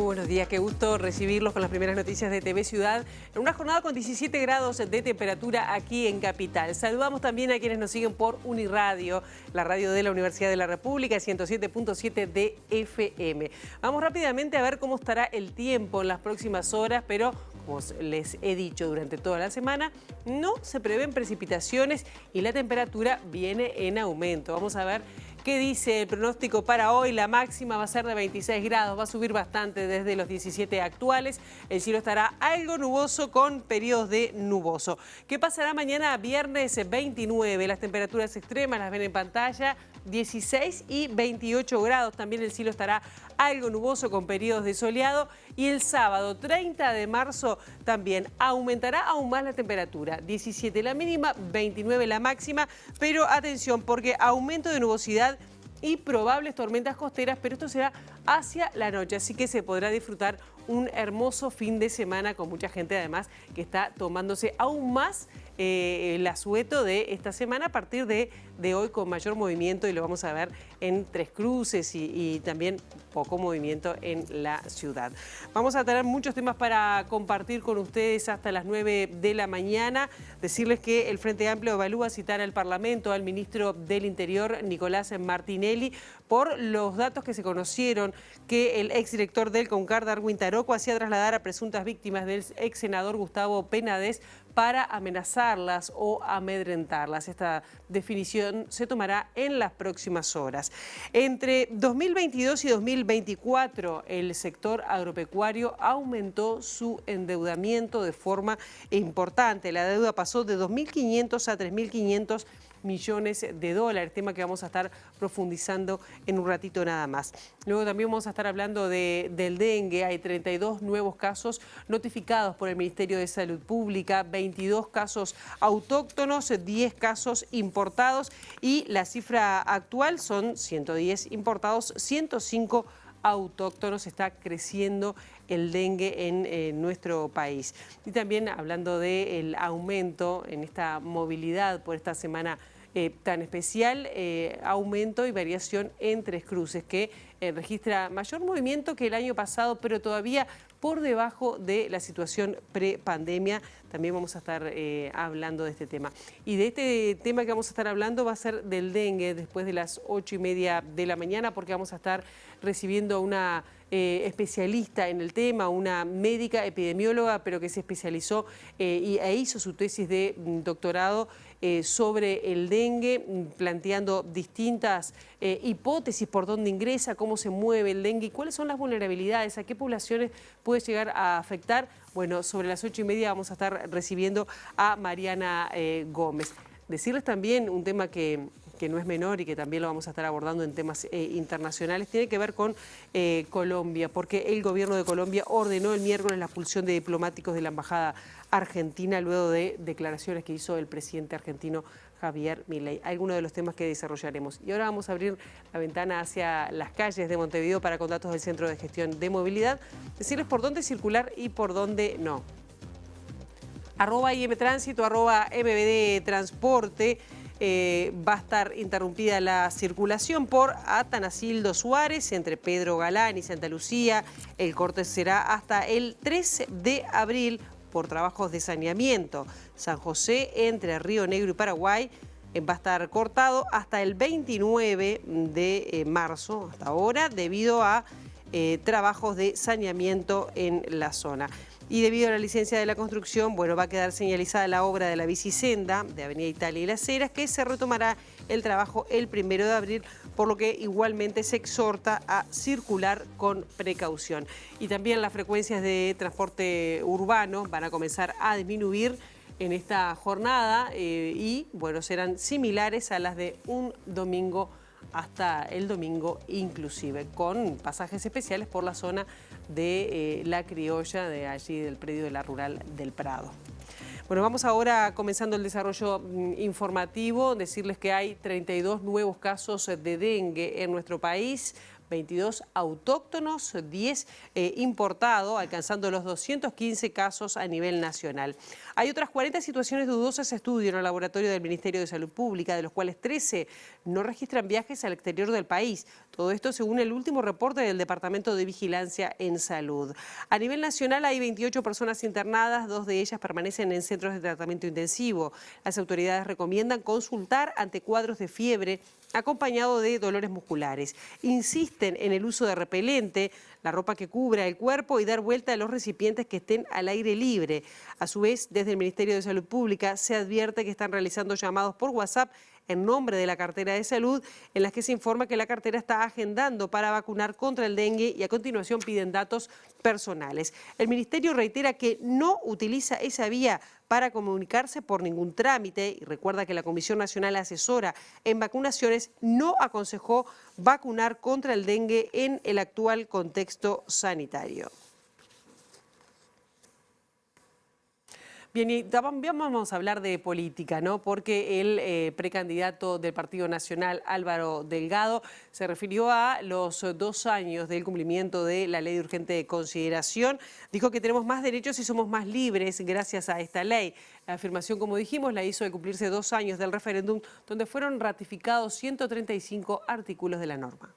Muy buenos días, qué gusto recibirlos con las primeras noticias de TV Ciudad en una jornada con 17 grados de temperatura aquí en Capital. Saludamos también a quienes nos siguen por Uniradio, la radio de la Universidad de la República, 107.7 de FM. Vamos rápidamente a ver cómo estará el tiempo en las próximas horas, pero como les he dicho durante toda la semana, no se prevén precipitaciones y la temperatura viene en aumento. Vamos a ver qué dice el pronóstico para hoy. La máxima va a ser de 26 grados, va a subir bastante desde los 17 actuales. El cielo estará algo nuboso con periodos de nuboso. ¿Qué pasará mañana viernes 29? Las temperaturas extremas las ven en pantalla, 16 y 28 grados. También el cielo estará algo nuboso con periodos de soleado. Y el sábado 30 de marzo también aumentará aún más la temperatura. 17 la mínima, 29 la máxima. Pero atención, porque aumento de nubosidad y probables tormentas costeras, pero esto será hacia la noche, así que se podrá disfrutar un hermoso fin de semana con mucha gente además que está tomándose aún más el asueto de esta semana a partir de hoy con mayor movimiento, y lo vamos a ver en Tres Cruces y también poco movimiento en la ciudad. Vamos a tener muchos temas para compartir con ustedes hasta las 9 de la mañana. Decirles que el Frente Amplio evalúa citar al Parlamento al ministro del Interior, Nicolás Martinelli, por los datos que se conocieron que el exdirector del CONCAR, Darwin Taroco, hacía trasladar a presuntas víctimas del ex senador Gustavo Penades para amenazarlas o amedrentarlas. Esta definición se tomará en las próximas horas. Entre 2022 y 2024, el sector agropecuario aumentó su endeudamiento de forma importante. La deuda pasó de 2.500 a 3.500 millones de dólares, tema que vamos a estar profundizando en un ratito nada más. Luego también vamos a estar hablando del dengue. Hay 32 nuevos casos notificados por el Ministerio de Salud Pública, 22 casos autóctonos, 10 casos importados y la cifra actual son 110 importados, 105 autóctonos. Está creciendo el dengue en nuestro país. Y también hablando del aumento en esta movilidad por esta semana tan especial, aumento y variación en Tres Cruces, que registra mayor movimiento que el año pasado, pero todavía por debajo de la situación pre-pandemia. También vamos a estar hablando de este tema. Y de este tema que vamos a estar hablando va a ser del dengue después de las 8:30 de la mañana, porque vamos a estar recibiendo a una especialista en el tema, una médica epidemióloga, pero que se especializó e hizo su tesis de doctorado sobre el dengue, planteando distintas hipótesis por dónde ingresa, cómo se mueve el dengue y cuáles son las vulnerabilidades, a qué poblaciones puede llegar a afectar. Bueno, sobre las 8:30 vamos a estar recibiendo a Mariana Gómez. Decirles también un tema que no es menor y que también lo vamos a estar abordando en temas internacionales, tiene que ver con Colombia, porque el gobierno de Colombia ordenó el miércoles la expulsión de diplomáticos de la embajada argentina luego de declaraciones que hizo el presidente argentino Javier Milei. Algunos de los temas que desarrollaremos. Y ahora vamos a abrir la ventana hacia las calles de Montevideo para con datos del Centro de Gestión de Movilidad, decirles por dónde circular y por dónde no. @IMTránsito, @MBD Transporte. Va a estar interrumpida la circulación por Atanacildo Suárez entre Pedro Galán y Santa Lucía. El corte será hasta el 13 de abril por trabajos de saneamiento. San José entre Río Negro y Paraguay va a estar cortado hasta el 29 de marzo, hasta ahora, debido a trabajos de saneamiento en la zona. Y debido a la licencia de la construcción, bueno, va a quedar señalizada la obra de la bicisenda de Avenida Italia y Las Heras, que se retomará el trabajo el 1 de abril, por lo que igualmente se exhorta a circular con precaución. Y también las frecuencias de transporte urbano van a comenzar a disminuir en esta jornada y, bueno, serán similares a las de un domingo hasta el domingo inclusive, con pasajes especiales por la zona de La Criolla, de allí del predio de la Rural del Prado. Bueno, vamos ahora comenzando el desarrollo informativo, decirles que hay 32 nuevos casos de dengue en nuestro país. 22 autóctonos, 10 importados, alcanzando los 215 casos a nivel nacional. Hay otras 40 situaciones dudosas a estudio en el laboratorio del Ministerio de Salud Pública, de los cuales 13 no registran viajes al exterior del país. Todo esto según el último reporte del Departamento de Vigilancia en Salud. A nivel nacional hay 28 personas internadas, 2 de ellas permanecen en centros de tratamiento intensivo. Las autoridades recomiendan consultar ante cuadros de fiebre acompañado de dolores musculares. Insisten en el uso de repelente, la ropa que cubra el cuerpo y dar vuelta a los recipientes que estén al aire libre. A su vez, desde el Ministerio de Salud Pública se advierte que están realizando llamados por WhatsApp en nombre de la cartera de salud, en las que se informa que la cartera está agendando para vacunar contra el dengue y a continuación piden datos personales. El Ministerio reitera que no utiliza esa vía para comunicarse por ningún trámite y recuerda que la Comisión Nacional Asesora en Vacunaciones no aconsejó vacunar contra el dengue en el actual contexto sanitario. Bien, y vamos a hablar de política, ¿no? Porque el precandidato del Partido Nacional, Álvaro Delgado, se refirió a los 2 años del cumplimiento de la ley de urgente consideración. Dijo que tenemos más derechos y somos más libres gracias a esta ley. La afirmación, como dijimos, la hizo de cumplirse 2 años del referéndum, donde fueron ratificados 135 artículos de la norma.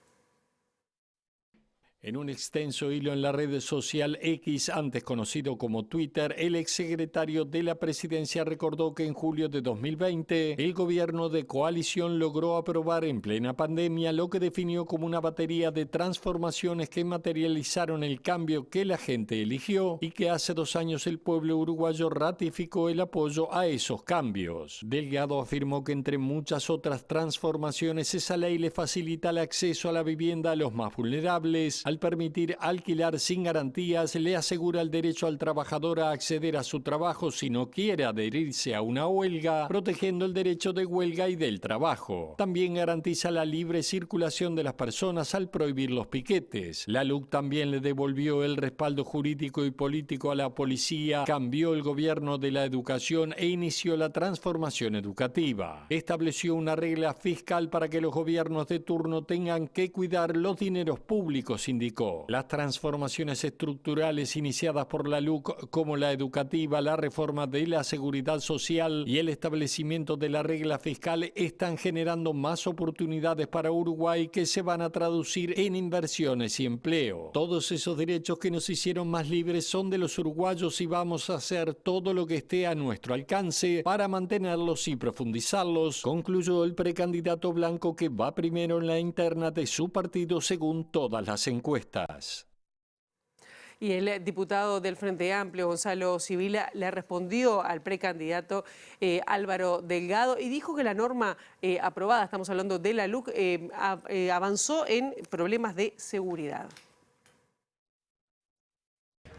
En un extenso hilo en la red social X, antes conocido como Twitter, el exsecretario de la Presidencia recordó que en julio de 2020 el gobierno de coalición logró aprobar en plena pandemia lo que definió como una batería de transformaciones que materializaron el cambio que la gente eligió y que hace 2 años el pueblo uruguayo ratificó el apoyo a esos cambios. Delgado afirmó que entre muchas otras transformaciones esa ley le facilita el acceso a la vivienda a los más vulnerables. Al permitir alquilar sin garantías, le asegura el derecho al trabajador a acceder a su trabajo si no quiere adherirse a una huelga, protegiendo el derecho de huelga y del trabajo. También garantiza la libre circulación de las personas al prohibir los piquetes. La LUC también le devolvió el respaldo jurídico y político a la policía, cambió el gobierno de la educación e inició la transformación educativa. Estableció una regla fiscal para que los gobiernos de turno tengan que cuidar los dineros públicos, indicó. Las transformaciones estructurales iniciadas por la LUC, como la educativa, la reforma de la seguridad social y el establecimiento de la regla fiscal, están generando más oportunidades para Uruguay que se van a traducir en inversiones y empleo. Todos esos derechos que nos hicieron más libres son de los uruguayos y vamos a hacer todo lo que esté a nuestro alcance para mantenerlos y profundizarlos, concluyó el precandidato blanco, que va primero en la interna de su partido según todas las encuestas. Y el diputado del Frente Amplio, Gonzalo Sibila, le respondió al precandidato Álvaro Delgado y dijo que la norma aprobada, estamos hablando de la LUC, avanzó en problemas de seguridad.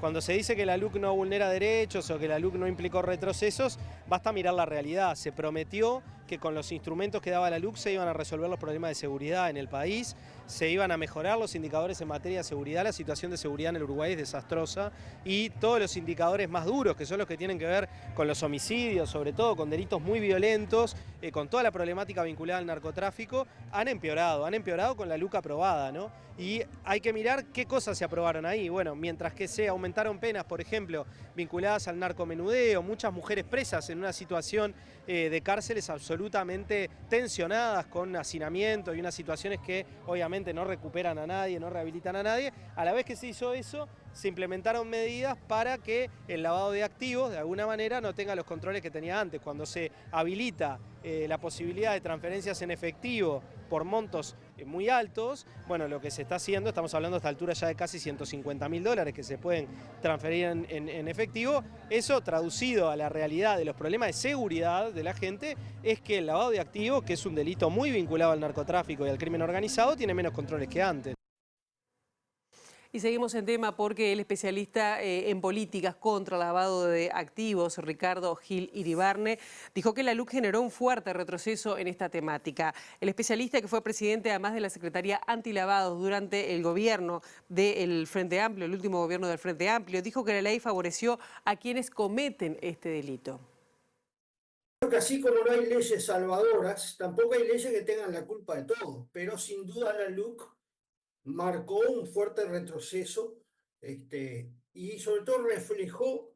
Cuando se dice que la LUC no vulnera derechos o que la LUC no implicó retrocesos, basta mirar la realidad. Se prometió que con los instrumentos que daba la LUC se iban a resolver los problemas de seguridad en el país, se iban a mejorar los indicadores en materia de seguridad. La situación de seguridad en el Uruguay es desastrosa y todos los indicadores más duros, que son los que tienen que ver con los homicidios, sobre todo con delitos muy violentos, con toda la problemática vinculada al narcotráfico, han empeorado con la LUC aprobada, ¿no? Y hay que mirar qué cosas se aprobaron ahí. Bueno, mientras que se aumentaron penas, por ejemplo, vinculadas al narcomenudeo, muchas mujeres presas en una situación de cárceles absolutamente tensionadas, con hacinamiento y unas situaciones que obviamente no recuperan a nadie, no rehabilitan a nadie. A la vez que se hizo eso, se implementaron medidas para que el lavado de activos, de alguna manera, no tenga los controles que tenía antes. Cuando se habilita la posibilidad de transferencias en efectivo por montos muy altos, bueno, lo que se está haciendo, estamos hablando a esta altura ya de casi $150.000 que se pueden transferir en efectivo. Eso, traducido a la realidad de los problemas de seguridad de la gente, es que el lavado de activos, que es un delito muy vinculado al narcotráfico y al crimen organizado, tiene menos controles que antes. Y seguimos en tema porque el especialista en políticas contra el lavado de activos, Ricardo Gil Iribarne, dijo que la LUC generó un fuerte retroceso en esta temática. El especialista, que fue presidente además de la Secretaría Antilavados durante el gobierno del Frente Amplio, el último gobierno del Frente Amplio, dijo que la ley favoreció a quienes cometen este delito. Creo que así como no hay leyes salvadoras, tampoco hay leyes que tengan la culpa de todo, pero sin duda la LUC marcó un fuerte retroceso y sobre todo reflejó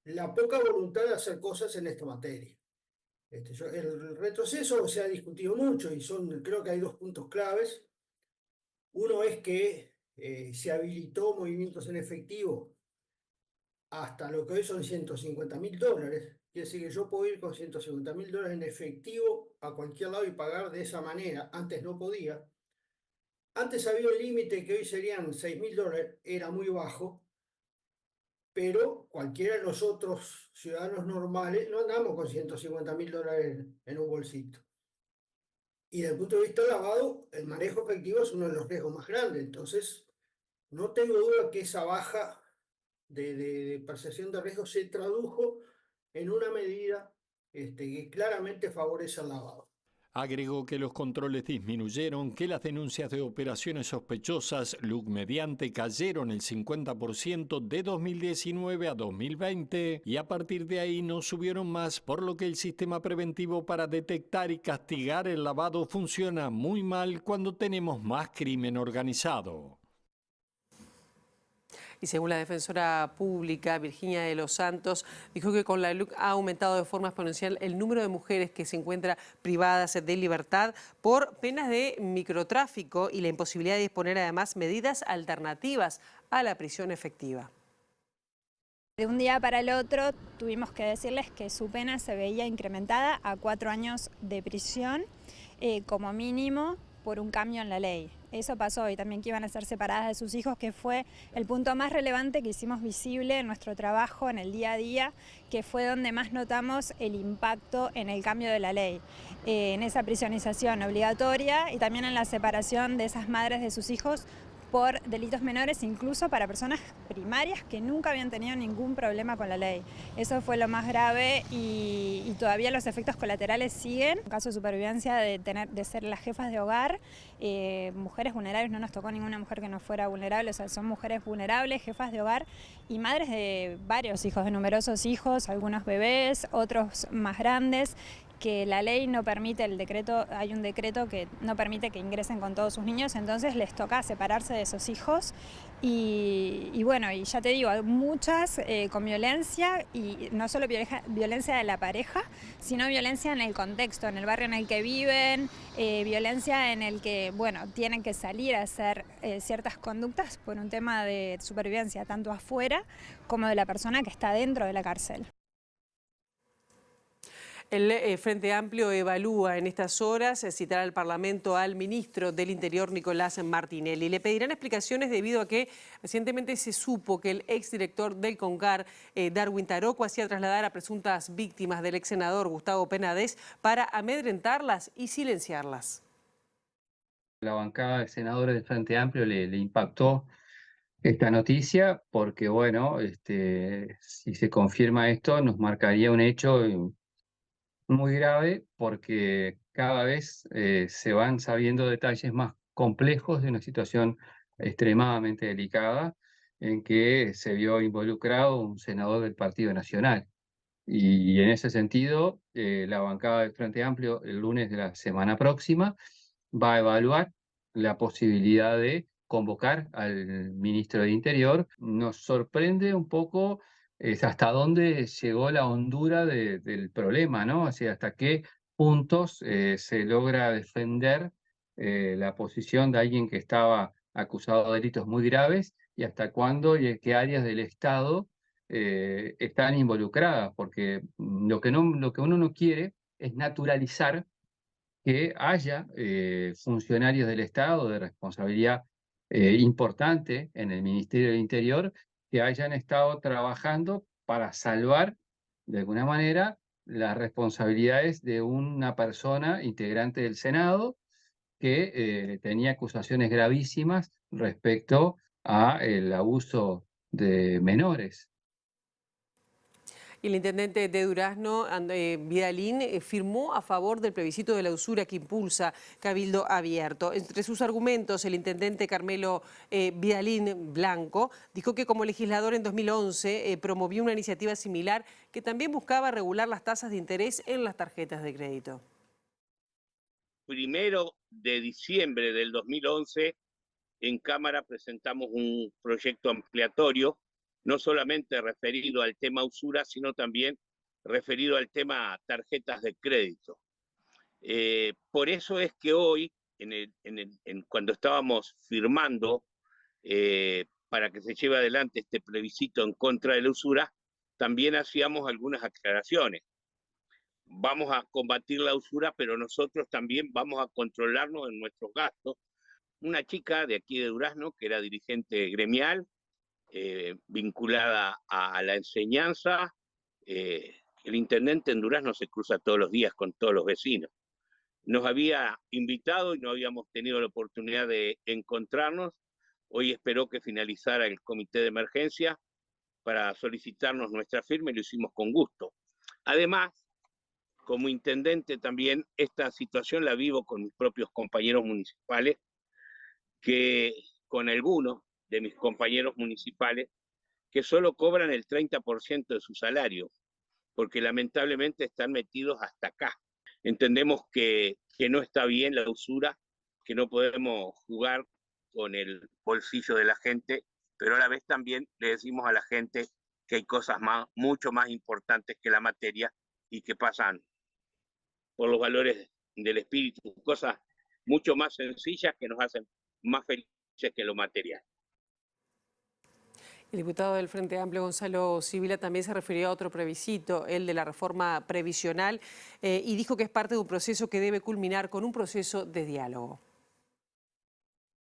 la poca voluntad de hacer cosas en esta materia. El retroceso se ha discutido mucho y creo que hay dos puntos claves. Uno es que se habilitó movimientos en efectivo hasta lo que hoy son $150.000. Quiere decir que yo puedo ir con $150.000 en efectivo a cualquier lado y pagar de esa manera. Antes no podía. Antes había un límite que hoy serían $6.000, era muy bajo, pero cualquiera de nosotros, ciudadanos normales, no andamos con $150.000 en un bolsito. Y desde el punto de vista lavado, el manejo efectivo es uno de los riesgos más grandes. Entonces, no tengo duda que esa baja de percepción de riesgo se tradujo en una medida que claramente favorece al lavado. Agregó que los controles disminuyeron, que las denuncias de operaciones sospechosas LUC mediante cayeron el 50% de 2019 a 2020 y a partir de ahí no subieron más, por lo que el sistema preventivo para detectar y castigar el lavado funciona muy mal cuando tenemos más crimen organizado. Y según la defensora pública, Virginia de los Santos, dijo que con la LUC ha aumentado de forma exponencial el número de mujeres que se encuentran privadas de libertad por penas de microtráfico y la imposibilidad de disponer además medidas alternativas a la prisión efectiva. De un día para el otro tuvimos que decirles que su pena se veía incrementada a 4 años de prisión como mínimo por un cambio en la ley. Eso pasó, y también que iban a ser separadas de sus hijos, que fue el punto más relevante que hicimos visible en nuestro trabajo, en el día a día, que fue donde más notamos el impacto en el cambio de la ley, en esa prisionización obligatoria y también en la separación de esas madres de sus hijos por delitos menores, incluso para personas primarias que nunca habían tenido ningún problema con la ley. Eso fue lo más grave y todavía los efectos colaterales siguen. En caso de supervivencia de ser las jefas de hogar, mujeres vulnerables, no nos tocó ninguna mujer que no fuera vulnerable, o sea, son mujeres vulnerables, jefas de hogar y madres de varios hijos, de numerosos hijos, algunos bebés, otros más grandes, que la ley no permite, hay un decreto que no permite que ingresen con todos sus niños, entonces les toca separarse de esos hijos y bueno, y ya te digo, muchas con violencia, y no solo violencia de la pareja, sino violencia en el contexto, en el barrio en el que viven, violencia en el que, bueno, tienen que salir a hacer ciertas conductas por un tema de supervivencia, tanto afuera como de la persona que está dentro de la cárcel. El Frente Amplio evalúa en estas horas citar al Parlamento al ministro del Interior, Nicolás Martinelli. Le pedirán explicaciones debido a que recientemente se supo que el exdirector del CONCAR, Darwin Taroco, hacía trasladar a presuntas víctimas del ex senador Gustavo Penades para amedrentarlas y silenciarlas. La bancada de senadores del Frente Amplio le impactó esta noticia porque, bueno, si se confirma esto, nos marcaría un hecho muy grave porque cada vez se van sabiendo detalles más complejos de una situación extremadamente delicada en que se vio involucrado un senador del Partido Nacional. Y en ese sentido, la bancada del Frente Amplio el lunes de la semana próxima va a evaluar la posibilidad de convocar al ministro de Interior. Nos sorprende un poco hasta dónde llegó la hondura del problema, ¿no? O sea, hasta qué puntos se logra defender la posición de alguien que estaba acusado de delitos muy graves y hasta cuándo y en qué áreas del Estado están involucradas, porque lo que uno no quiere es naturalizar que haya funcionarios del Estado de responsabilidad importante en el Ministerio del Interior que hayan estado trabajando para salvar, de alguna manera, las responsabilidades de una persona integrante del Senado que tenía acusaciones gravísimas respecto a el abuso de menores. Y el intendente de Durazno, Vidalín, firmó a favor del plebiscito de la usura que impulsa Cabildo Abierto. Entre sus argumentos, el intendente Carmelo Vidalín Blanco dijo que como legislador en 2011 promovió una iniciativa similar que también buscaba regular las tasas de interés en las tarjetas de crédito. 1 de diciembre del 2011 en Cámara presentamos un proyecto ampliatorio, no solamente referido al tema usura, sino también referido al tema tarjetas de crédito. Por eso es que hoy, cuando estábamos firmando para que se lleve adelante este plebiscito en contra de la usura, también hacíamos algunas aclaraciones. Vamos a combatir la usura, pero nosotros también vamos a controlarnos en nuestros gastos. Una chica de aquí de Durazno, que era dirigente gremial, vinculada a la enseñanza, el intendente en Durazno se cruza todos los días con todos los vecinos. Nos había invitado y no habíamos tenido la oportunidad de encontrarnos. Hoy esperó que finalizara el comité de emergencia para solicitarnos nuestra firma y lo hicimos con gusto. Además, como intendente también, esta situación la vivo con mis propios compañeros municipales, que con algunos de mis compañeros municipales que solo cobran el 30% de su salario, porque lamentablemente están metidos hasta acá. Entendemos que no está bien la usura, que no podemos jugar con el bolsillo de la gente, pero a la vez también le decimos a la gente que hay cosas mucho más importantes que la materia y que pasan por los valores del espíritu, cosas mucho más sencillas que nos hacen más felices que lo material. El diputado del Frente Amplio, Gonzalo Sibila, también se refirió a otro plebiscito, el de la reforma previsional, y dijo que es parte de un proceso que debe culminar con un proceso de diálogo.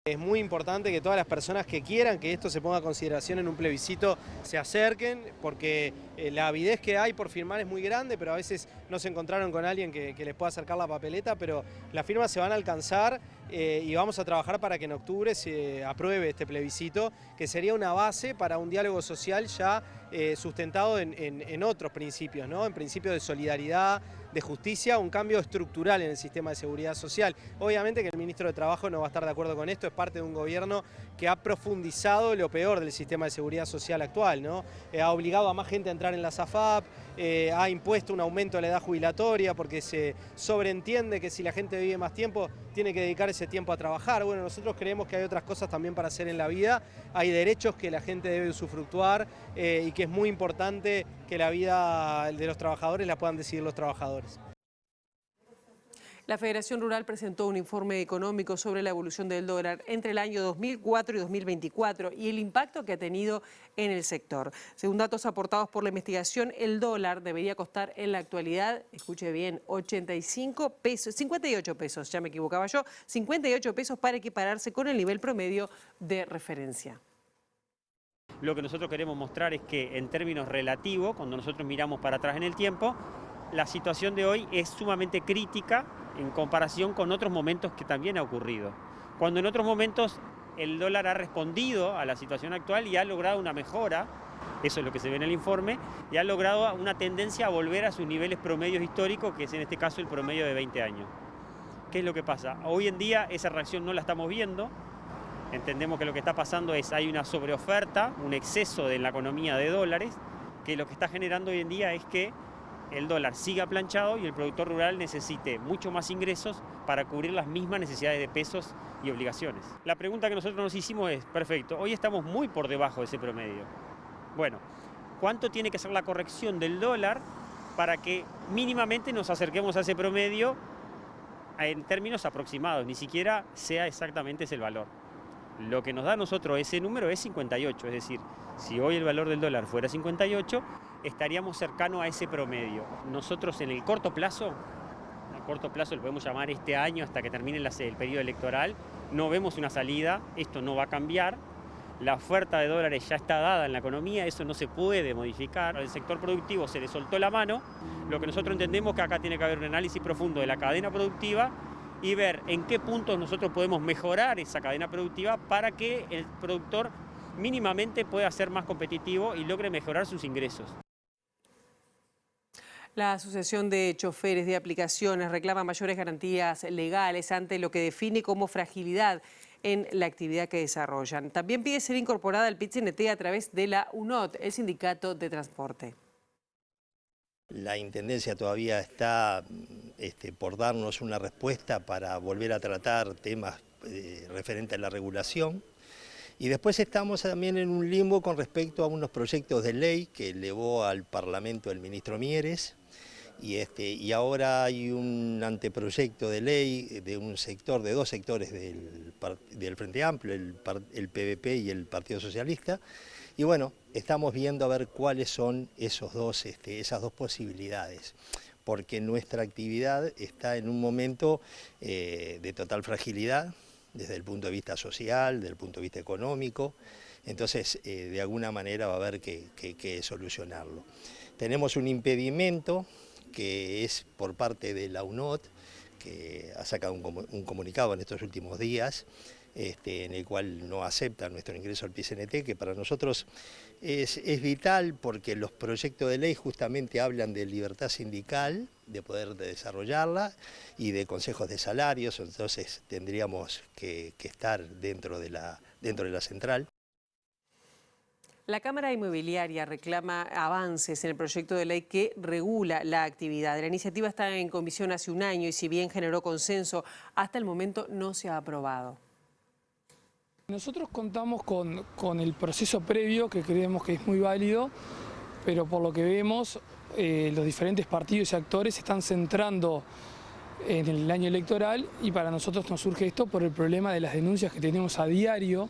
Es muy importante que todas las personas que quieran que esto se ponga a consideración en un plebiscito se acerquen, porque la avidez que hay por firmar es muy grande, pero a veces no se encontraron con alguien que les pueda acercar la papeleta, pero las firmas se van a alcanzar y vamos a trabajar para que en octubre se apruebe este plebiscito, que sería una base para un diálogo social ya sustentado en otros principios, ¿no? En principios de solidaridad, de justicia, un cambio estructural en el sistema de seguridad social. Obviamente que el ministro de Trabajo no va a estar de acuerdo con esto, es parte de un gobierno que ha profundizado lo peor del sistema de seguridad social actual, ¿no? Ha obligado a más gente a entrar en la SAFAP, ha impuesto un aumento de la edad jubilatoria porque se sobreentiende que si la gente vive más tiempo tiene que dedicar ese tiempo a trabajar. Bueno, nosotros creemos que hay otras cosas también para hacer en la vida, hay derechos que la gente debe usufructuar y que es muy importante que la vida de los trabajadores la puedan decidir los trabajadores. La Federación Rural presentó un informe económico sobre la evolución del dólar entre el año 2004 y 2024 y el impacto que ha tenido en el sector. Según datos aportados por la investigación, el dólar debería costar en la actualidad, escuche bien, 58 pesos, ya me equivocaba yo, 58 pesos para equipararse con el nivel promedio de referencia. Lo que nosotros queremos mostrar es que en términos relativos, cuando nosotros miramos para atrás en el tiempo, la situación de hoy es sumamente crítica en comparación con otros momentos que también ha ocurrido. Cuando en otros momentos el dólar ha respondido a la situación actual y ha logrado una mejora, eso es lo que se ve en el informe, y ha logrado una tendencia a volver a sus niveles promedios históricos, que es en este caso el promedio de 20 años. ¿Qué es lo que pasa? Hoy en día esa reacción no la estamos viendo. Entendemos que lo que está pasando es hay una sobreoferta, un exceso en la economía de dólares, que lo que está generando hoy en día es que el dólar siga planchado y el productor rural necesite mucho más ingresos para cubrir las mismas necesidades de pesos y obligaciones. La pregunta que nosotros nos hicimos es, perfecto, hoy estamos muy por debajo de ese promedio. Bueno, ¿cuánto tiene que ser la corrección del dólar para que mínimamente nos acerquemos a ese promedio en términos aproximados? Ni siquiera sea exactamente ese el valor. Lo que nos da a nosotros ese número es 58, es decir, si hoy el valor del dólar fuera 58, estaríamos cercanos a ese promedio. Nosotros en el corto plazo lo podemos llamar este año hasta que termine el periodo electoral, no vemos una salida, esto no va a cambiar, la oferta de dólares ya está dada en la economía, eso no se puede modificar, al sector productivo se le soltó la mano, lo que nosotros entendemos es que acá tiene que haber un análisis profundo de la cadena productiva y ver en qué puntos nosotros podemos mejorar esa cadena productiva para que el productor mínimamente pueda ser más competitivo y logre mejorar sus ingresos. La Asociación de Choferes de Aplicaciones reclama mayores garantías legales ante lo que define como fragilidad en la actividad que desarrollan. También pide ser incorporada al PIT-CNT a través de la UNOT, el Sindicato de Transporte. La Intendencia todavía está por darnos una respuesta para volver a tratar temas referente a la regulación. Y después estamos también en un limbo con respecto a unos proyectos de ley que elevó al Parlamento el ministro Mieres, y ahora hay un anteproyecto de ley de dos sectores del Frente Amplio, el PVP y el Partido Socialista, y bueno, estamos viendo a ver cuáles son esas dos posibilidades, porque nuestra actividad está en un momento de total fragilidad, desde el punto de vista social, desde el punto de vista económico, entonces de alguna manera va a haber que solucionarlo. Tenemos un impedimento que es por parte de la UNOT, que ha sacado un comunicado en estos últimos días, en el cual no acepta nuestro ingreso al PCNT, que para nosotros es vital porque los proyectos de ley justamente hablan de libertad sindical, de poder desarrollarla y de consejos de salarios, entonces tendríamos que estar dentro de la central. La Cámara Inmobiliaria reclama avances en el proyecto de ley que regula la actividad. La iniciativa está en comisión hace un año y si bien generó consenso, hasta el momento no se ha aprobado. Nosotros contamos con el proceso previo que creemos que es muy válido, pero por lo que vemos los diferentes partidos y actores se están centrando en el año electoral y para nosotros nos surge esto por el problema de las denuncias que tenemos a diario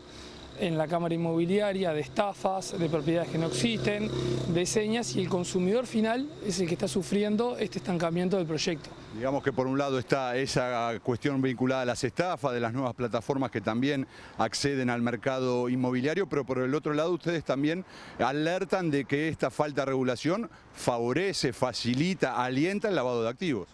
en la Cámara Inmobiliaria, de estafas, de propiedades que no existen, de señas, y el consumidor final es el que está sufriendo este estancamiento del proyecto. Digamos que por un lado está esa cuestión vinculada a las estafas, de las nuevas plataformas que también acceden al mercado inmobiliario, pero por el otro lado ustedes también alertan de que esta falta de regulación favorece, facilita, alienta el lavado de activos.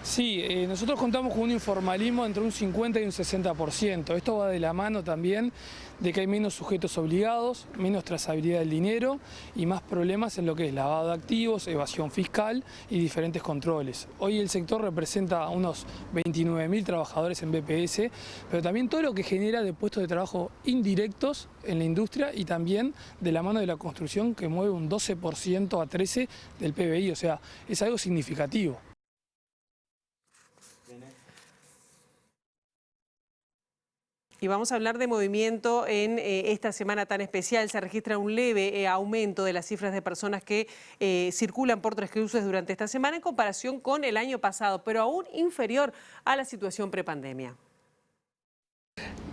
Sí, nosotros contamos con un informalismo entre un 50 y un 60%. Esto va de la mano también de que hay menos sujetos obligados, menos trazabilidad del dinero y más problemas en lo que es lavado de activos, evasión fiscal y diferentes controles. Hoy el sector representa unos 29.000 trabajadores en BPS, pero también todo lo que genera de puestos de trabajo indirectos en la industria y también de la mano de la construcción que mueve un 12% a 13% del PBI, o sea, es algo significativo. Y vamos a hablar de movimiento en esta semana tan especial. Se registra un leve aumento de las cifras de personas que circulan por Tres Cruces durante esta semana en comparación con el año pasado, pero aún inferior a la situación prepandemia.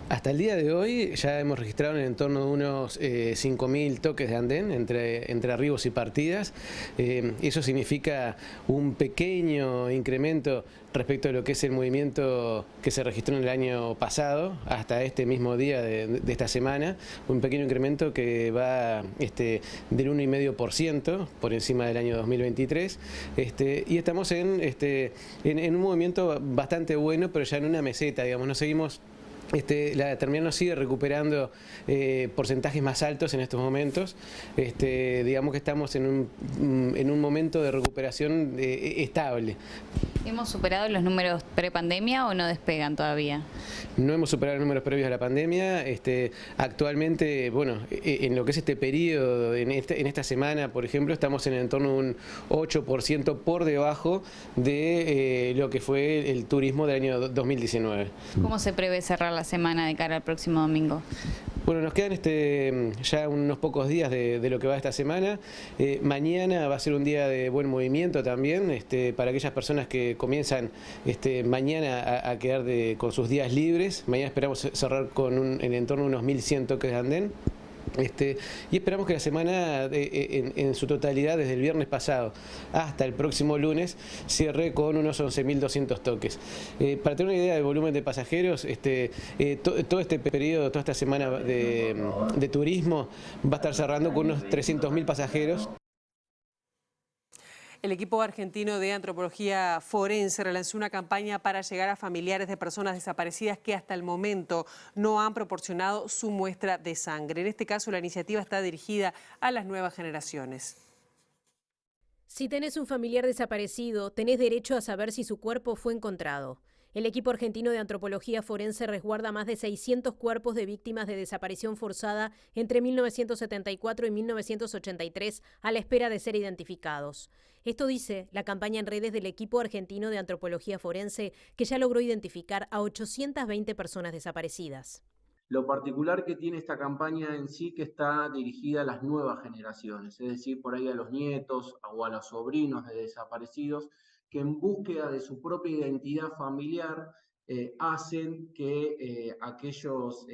Hasta el día de hoy ya hemos registrado en torno de unos 5.000 toques de andén entre arribos y partidas. Eso significa un pequeño incremento respecto a lo que es el movimiento que se registró en el año pasado hasta este mismo día de esta semana. Un pequeño incremento que va del 1,5% por encima del año 2023. Y estamos en un movimiento bastante bueno, pero ya en una meseta, digamos, no seguimos... La terminal nos sigue recuperando porcentajes más altos en estos momentos. Digamos que estamos en un momento de recuperación estable. ¿Hemos superado los números prepandemia o no despegan todavía? No hemos superado los números previos a la pandemia. Actualmente, bueno, en lo que es este periodo, en esta semana, por ejemplo, estamos en torno a un 8% por debajo de lo que fue el turismo del año 2019. ¿Cómo se prevé cerrar la semana de cara al próximo domingo? Bueno, nos quedan ya unos pocos días de lo que va esta semana. Mañana va a ser un día de buen movimiento también, para aquellas personas que comienzan mañana a quedar con sus días libres. Mañana esperamos cerrar en el entorno de unos 1.100 toques de andén. Y esperamos que la semana en su totalidad, desde el viernes pasado hasta el próximo lunes, cierre con unos 11.200 toques. Para tener una idea del volumen de pasajeros, todo este periodo, toda esta semana de turismo va a estar cerrando con unos 300.000 pasajeros. El equipo argentino de antropología forense relanzó una campaña para llegar a familiares de personas desaparecidas que hasta el momento no han proporcionado su muestra de sangre. En este caso, la iniciativa está dirigida a las nuevas generaciones. Si tenés un familiar desaparecido, tenés derecho a saber si su cuerpo fue encontrado. El equipo argentino de antropología forense resguarda más de 600 cuerpos de víctimas de desaparición forzada entre 1974 y 1983 a la espera de ser identificados. Esto dice la campaña en redes del equipo argentino de antropología forense, que ya logró identificar a 820 personas desaparecidas. Lo particular que tiene esta campaña en sí, que está dirigida a las nuevas generaciones, es decir, por ahí a los nietos o a los sobrinos de desaparecidos, que en búsqueda de su propia identidad familiar hacen que aquellos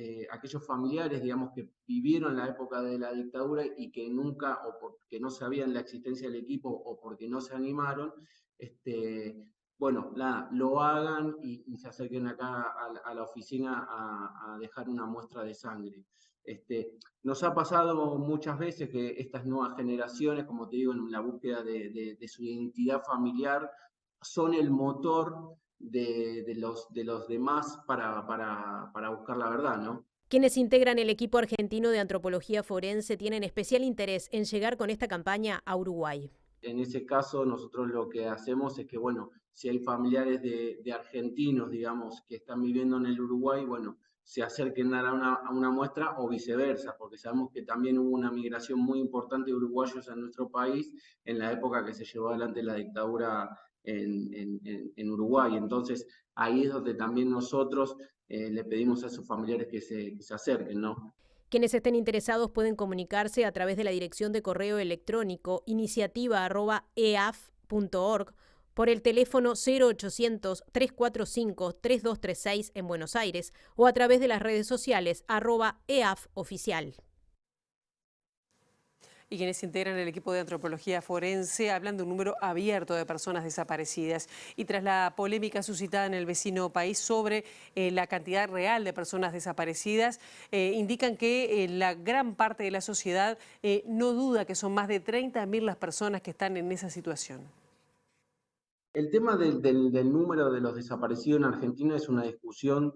familiares, digamos, que vivieron la época de la dictadura y que nunca, o porque no sabían la existencia del equipo o porque no se animaron, bueno, lo hagan y se acerquen acá a la oficina a dejar una muestra de sangre. Nos ha pasado muchas veces que estas nuevas generaciones, como te digo, en la búsqueda de su identidad familiar, son el motor de los demás para buscar la verdad, ¿no? Quienes integran el equipo argentino de antropología forense tienen especial interés en llegar con esta campaña a Uruguay. En ese caso, nosotros lo que hacemos es que, bueno, si hay familiares de argentinos, digamos, que están viviendo en el Uruguay, bueno, se acerquen a una muestra o viceversa, porque sabemos que también hubo una migración muy importante de uruguayos en nuestro país en la época que se llevó adelante la dictadura en Uruguay. Entonces, ahí es donde también nosotros le pedimos a sus familiares que se acerquen, ¿no? Quienes estén interesados pueden comunicarse a través de la dirección de correo electrónico iniciativa@eaf.org, por el teléfono 0800-345-3236 en Buenos Aires o a través de las redes sociales @eafoficial. Y quienes integran el equipo de antropología forense hablan de un número abierto de personas desaparecidas. Y tras la polémica suscitada en el vecino país sobre la cantidad real de personas desaparecidas, indican que la gran parte de la sociedad no duda que son más de 30.000 las personas que están en esa situación. El tema del número de los desaparecidos en Argentina es una discusión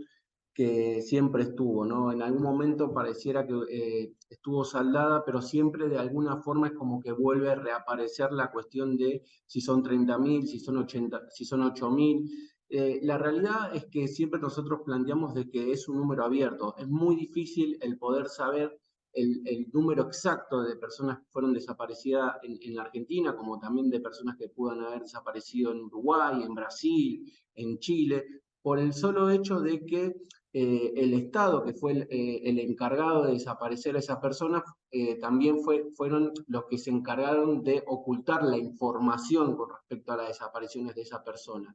que siempre estuvo, ¿no? En algún momento pareciera que estuvo saldada, pero siempre de alguna forma es como que vuelve a reaparecer la cuestión de si son 30.000, si son 8.000. La realidad es que siempre nosotros planteamos de que es un número abierto. Es muy difícil el poder saber el número exacto de personas que fueron desaparecidas en la Argentina, como también de personas que puedan haber desaparecido en Uruguay, en Brasil, en Chile, por el solo hecho de que el Estado, que fue el encargado de desaparecer a esas personas, también fueron los que se encargaron de ocultar la información con respecto a las desapariciones de esa persona.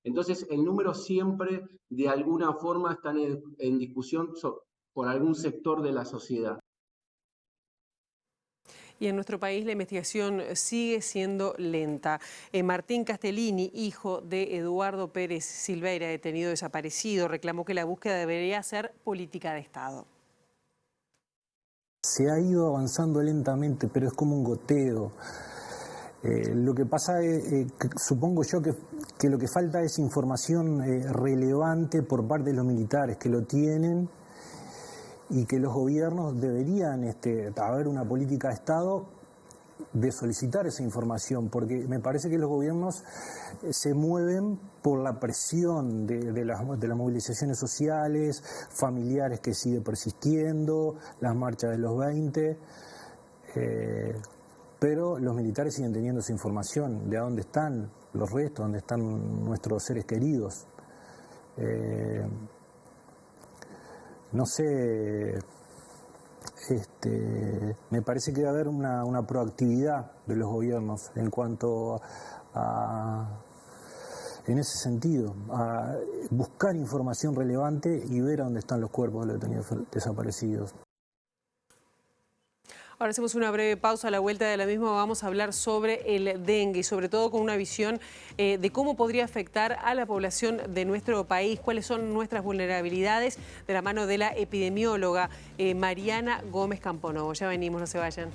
Entonces, el número siempre, de alguna forma, está en discusión por algún sector de la sociedad. Y en nuestro país la investigación sigue siendo lenta. Martín Castellini, hijo de Eduardo Pérez Silveira, detenido desaparecido, reclamó que la búsqueda debería ser política de Estado. Se ha ido avanzando lentamente, pero es como un goteo. Lo que pasa es, supongo yo, que lo que falta es información relevante por parte de los militares que lo tienen, y que los gobiernos deberían haber una política de Estado de solicitar esa información, porque me parece que los gobiernos se mueven por la presión de las movilizaciones sociales, familiares que sigue persistiendo, las marchas de los 20, pero los militares siguen teniendo esa información de a dónde están los restos, dónde están nuestros seres queridos. No sé, me parece que debe haber una proactividad de los gobiernos en cuanto en ese sentido, a buscar información relevante y ver a dónde están los cuerpos de los detenidos desaparecidos. Ahora hacemos una breve pausa. A la vuelta de la misma vamos a hablar sobre el dengue y sobre todo con una visión de cómo podría afectar a la población de nuestro país, cuáles son nuestras vulnerabilidades, de la mano de la epidemióloga Mariana Gómez Camponovo. Ya venimos, no se vayan.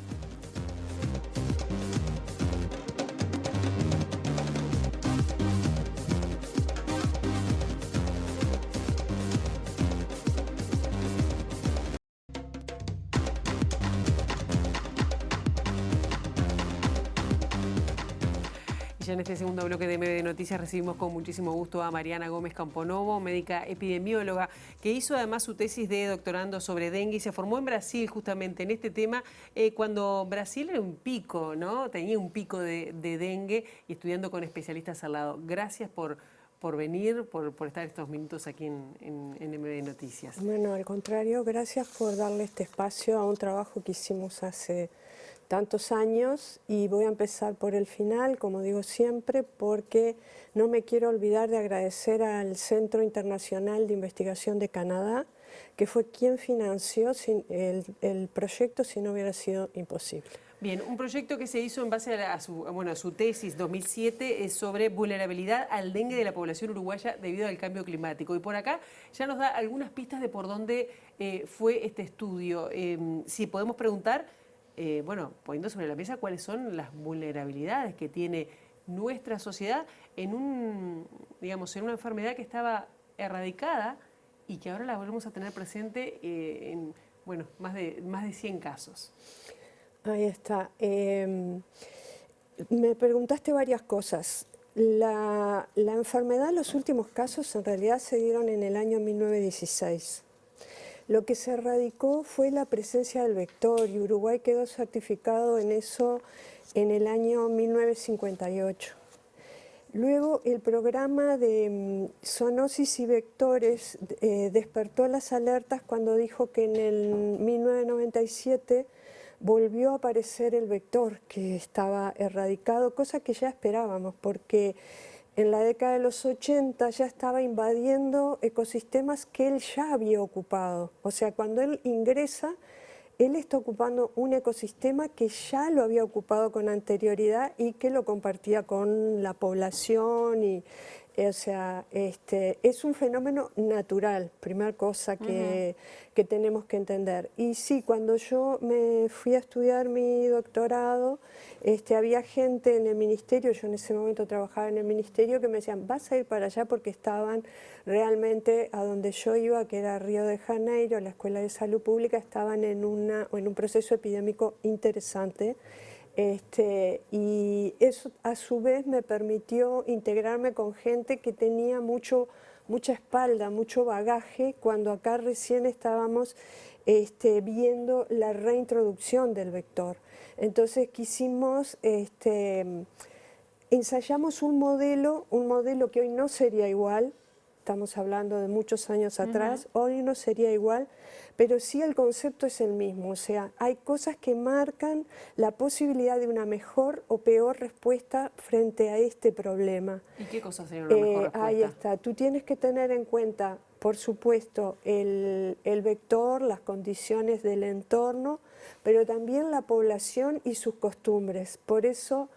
ya en este segundo bloque de MD Noticias recibimos con muchísimo gusto a Mariana Gómez Camponovo, médica epidemióloga, que hizo además su tesis de doctorando sobre dengue y se formó en Brasil justamente en este tema, cuando Brasil era un pico, ¿no? Tenía un pico de dengue y estudiando con especialistas al lado. Gracias por venir, por estar estos minutos aquí en MD Noticias. Bueno, al contrario, gracias por darle este espacio a un trabajo que hicimos hace tantos años, y voy a empezar por el final, como digo siempre, porque no me quiero olvidar de agradecer al Centro Internacional de Investigación de Canadá, que fue quien financió el proyecto, si no hubiera sido imposible. Bien, un proyecto que se hizo en base a su tesis 2007 es sobre vulnerabilidad al dengue de la población uruguaya debido al cambio climático. Y por acá ya nos da algunas pistas de por dónde fue este estudio. Si podemos preguntar, poniendo sobre la mesa cuáles son las vulnerabilidades que tiene nuestra sociedad en una enfermedad que estaba erradicada y que ahora la volvemos a tener presente en más de 100 casos. Ahí está. Me preguntaste varias cosas. La enfermedad, los últimos casos en realidad se dieron en el año 1916. Lo que se erradicó fue la presencia del vector y Uruguay quedó certificado en eso en el año 1958. Luego el programa de zoonosis y vectores despertó las alertas cuando dijo que en el 1997 volvió a aparecer el vector que estaba erradicado, cosa que ya esperábamos porque en la década de los 80 ya estaba invadiendo ecosistemas que él ya había ocupado. O sea, cuando él ingresa, él está ocupando un ecosistema que ya lo había ocupado con anterioridad y que lo compartía con la población. O sea, es un fenómeno natural, primera cosa que tenemos que entender. Y sí, cuando yo me fui a estudiar mi doctorado, había gente en el ministerio, yo en ese momento trabajaba en el ministerio, que me decían, vas a ir para allá porque estaban realmente a donde yo iba, que era Río de Janeiro, la Escuela de Salud Pública, estaban en un proceso epidémico interesante. Y eso a su vez me permitió integrarme con gente que tenía mucha espalda, mucho bagaje, cuando acá recién estábamos viendo la reintroducción del vector. Entonces ensayamos un modelo que hoy no sería igual, estamos hablando de muchos años atrás, hoy no sería igual, pero sí el concepto es el mismo, o sea, hay cosas que marcan la posibilidad de una mejor o peor respuesta frente a este problema. ¿Y qué cosas serían una mejor respuesta? Ahí está, tú tienes que tener en cuenta, por supuesto, el vector, las condiciones del entorno, pero también la población y sus costumbres. Por eso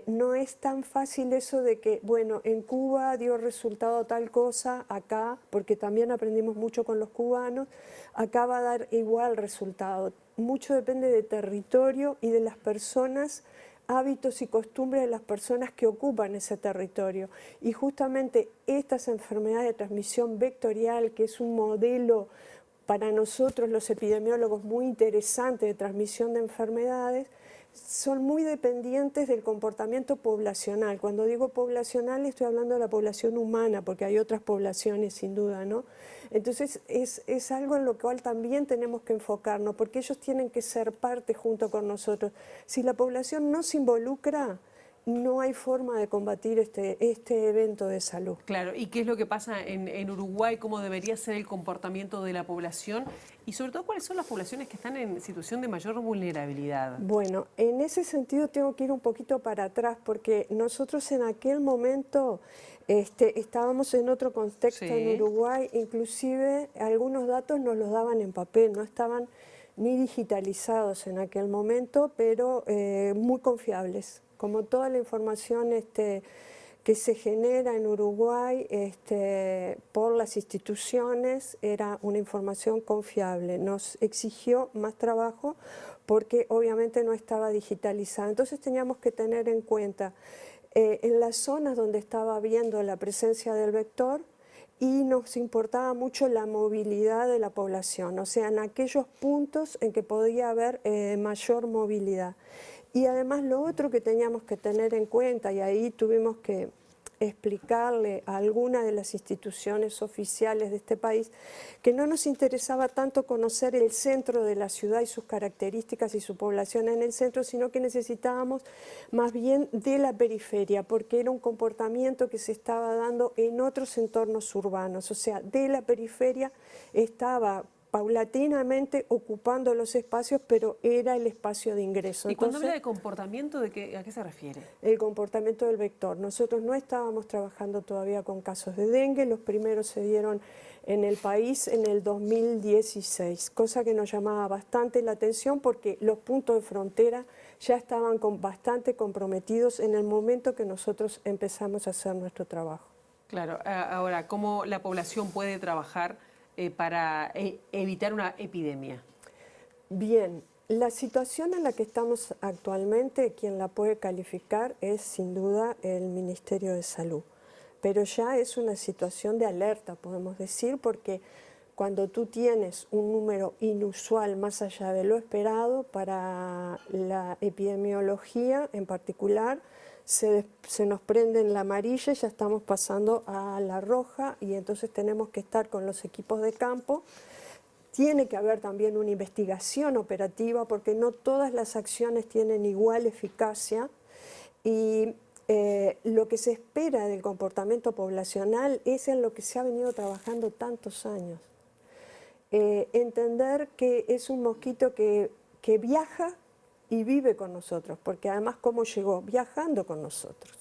no es tan fácil eso de que, bueno, en Cuba dio resultado tal cosa, acá, porque también aprendimos mucho con los cubanos, acá va a dar igual resultado. Mucho depende de territorio y de las personas, hábitos y costumbres de las personas que ocupan ese territorio. Y justamente estas enfermedades de transmisión vectorial, que es un modelo para nosotros los epidemiólogos muy interesante de transmisión de enfermedades, son muy dependientes del comportamiento poblacional. Cuando digo poblacional estoy hablando de la población humana, porque hay otras poblaciones sin duda, ¿no? Entonces es algo en lo cual también tenemos que enfocarnos, porque ellos tienen que ser parte junto con nosotros. Si la población no se involucra, no hay forma de combatir este evento de salud. Claro, ¿y qué es lo que pasa en Uruguay? ¿Cómo debería ser el comportamiento de la población? Y sobre todo, ¿cuáles son las poblaciones que están en situación de mayor vulnerabilidad? Bueno, en ese sentido tengo que ir un poquito para atrás, porque nosotros en aquel momento estábamos en otro contexto en Uruguay, inclusive algunos datos nos los daban en papel, no estaban ni digitalizados en aquel momento, pero muy confiables. Como toda la información que se genera en Uruguay por las instituciones, era una información confiable. Nos exigió más trabajo porque obviamente no estaba digitalizada. Entonces teníamos que tener en cuenta en las zonas donde estaba habiendo la presencia del vector, y nos importaba mucho la movilidad de la población, o sea, en aquellos puntos en que podía haber mayor movilidad. Y además lo otro que teníamos que tener en cuenta, y ahí tuvimos que explicarle a alguna de las instituciones oficiales de este país que no nos interesaba tanto conocer el centro de la ciudad y sus características y su población en el centro, sino que necesitábamos más bien de la periferia, porque era un comportamiento que se estaba dando en otros entornos urbanos, o sea, de la periferia estaba paulatinamente ocupando los espacios, pero era el espacio de ingreso. Y cuando habla de comportamiento, ¿a qué se refiere? El comportamiento del vector. Nosotros no estábamos trabajando todavía con casos de dengue, los primeros se dieron en el país en el 2016, cosa que nos llamaba bastante la atención porque los puntos de frontera ya estaban bastante comprometidos en el momento que nosotros empezamos a hacer nuestro trabajo. Claro, ahora, ¿cómo la población puede trabajar para evitar una epidemia? Bien, la situación en la que estamos actualmente, quien la puede calificar es sin duda el Ministerio de Salud, pero ya es una situación de alerta, podemos decir, porque cuando tú tienes un número inusual más allá de lo esperado para la epidemiología en particular, se nos prende en la amarilla, ya estamos pasando a la roja y entonces tenemos que estar con los equipos de campo. Tiene que haber también una investigación operativa porque no todas las acciones tienen igual eficacia y lo que se espera del comportamiento poblacional es en lo que se ha venido trabajando tantos años. Entender que es un mosquito que viaja y vive con nosotros, porque además ¿cómo llegó? Viajando con nosotros.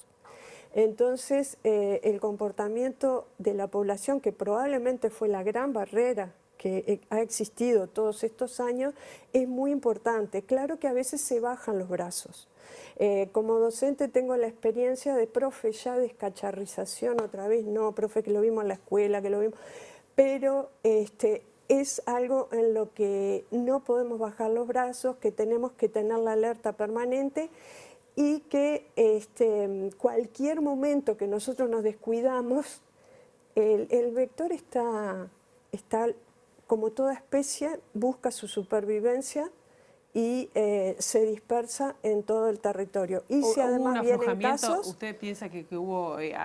Entonces, el comportamiento de la población, que probablemente fue la gran barrera que ha existido todos estos años, es muy importante. Claro que a veces se bajan los brazos. Como docente tengo la experiencia de profe ya descacharrización otra vez, no, profe, que lo vimos en la escuela, que lo vimos, pero es algo en lo que no podemos bajar los brazos, que tenemos que tener la alerta permanente y que cualquier momento que nosotros nos descuidamos, el vector está, como toda especie, busca su supervivencia y se dispersa en todo el territorio. Y si además vienen casos, ¿usted piensa que